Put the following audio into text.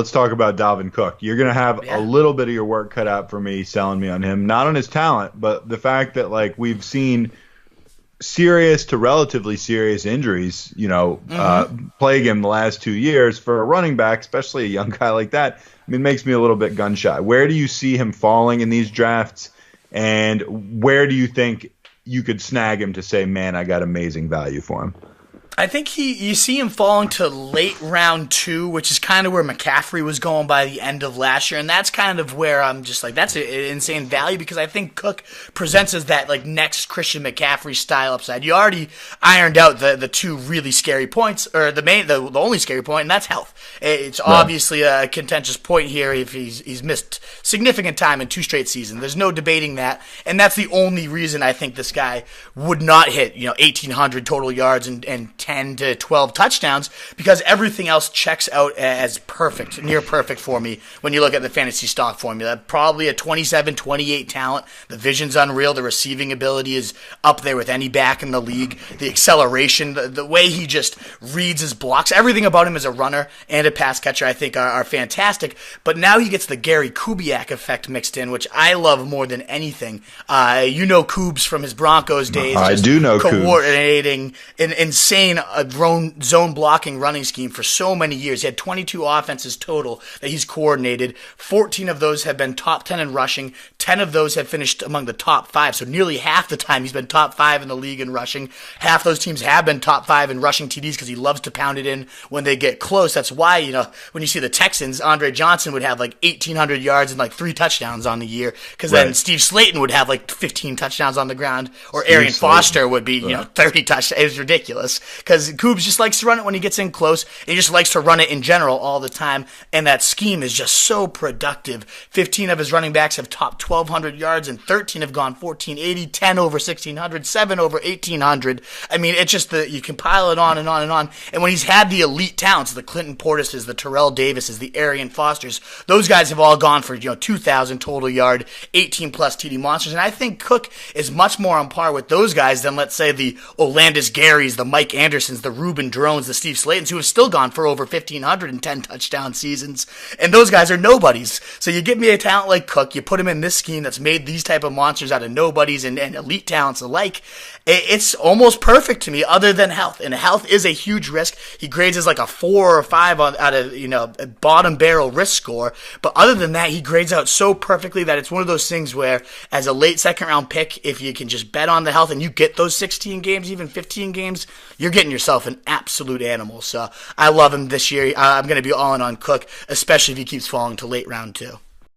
let's talk about Dalvin Cook. You're going to have a little bit of your work cut out for me selling me on him, not on his talent, but the fact that like we've seen serious to relatively serious injuries, plague him the last 2 years for a running back, especially a young guy like that. I mean, it makes me a little bit gun shy. Where do you see him falling in these drafts, and where do you think you could snag him to say, man, I got amazing value for him? I think you see him falling to late round 2, which is kind of where McCaffrey was going by the end of last year, and that's kind of where I'm just like, that's an insane value, because I think Cook presents as that like next Christian McCaffrey style upside. You already ironed out the two really scary points, or the only scary point, and that's health. It's obviously a contentious point here if he's missed significant time in 2 straight seasons. There's no debating that, and that's the only reason I think this guy would not hit 1,800 total yards and 10 to 12 touchdowns, because everything else checks out as perfect, near perfect for me when you look at the fantasy stock formula. Probably a 27-28 talent. The vision's unreal. The receiving ability is up there with any back in the league. The acceleration, the way he just reads his blocks, everything about him as a runner and a pass catcher I think are fantastic. But now he gets the Gary Kubiak effect mixed in, which I love more than anything. Kubes from his Broncos days. I do know coordinating an insane zone blocking running scheme for so many years. He had 22 offenses total that he's coordinated. 14 of those have been top 10 in rushing. 10 of those have finished among the top 5. So nearly half the time he's been top 5 in the league in rushing. Half those teams have been top 5 in rushing TDs because he loves to pound it in when they get close. That's why, when you see the Texans, Andre Johnson would have like 1,800 yards and like 3 touchdowns on the year, because then Steve Slaton would have like 15 touchdowns on the ground, or Arian Foster would be, 30 touchdowns. It was ridiculous, because Coobs just likes to run it when he gets in close. He just likes to run it in general all the time, and that scheme is just so productive. 15 of his running backs have topped 1,200 yards, and 13 have gone 1,480, 10 over 1,600, 7 over 1,800. I mean, it's just you can pile it on and on and on. And when he's had the elite talents, the Clinton Portises, the Terrell Davises, the Arian Fosters, those guys have all gone for 2,000 total yard, 18-plus TD monsters. And I think Cook is much more on par with those guys than, let's say, the Olandis Garys, the Mike Andersons, the Reuben Droughns, the Steve Slatons, who have still gone for over 1,510 touchdown seasons. And those guys are nobodies. So you give me a talent like Cook, you put him in this scheme that's made these type of monsters out of nobodies and elite talents alike. It's almost perfect to me, other than health. And health is a huge risk. He grades as like a 4 or 5 out of, a bottom barrel risk score. But other than that, he grades out so perfectly that it's one of those things where, as a late second round pick, if you can just bet on the health and you get those 16 games, even 15 games, you're getting yourself an absolute animal. So I love him this year. I'm going to be all in on Cook, especially if he keeps falling to late round 2.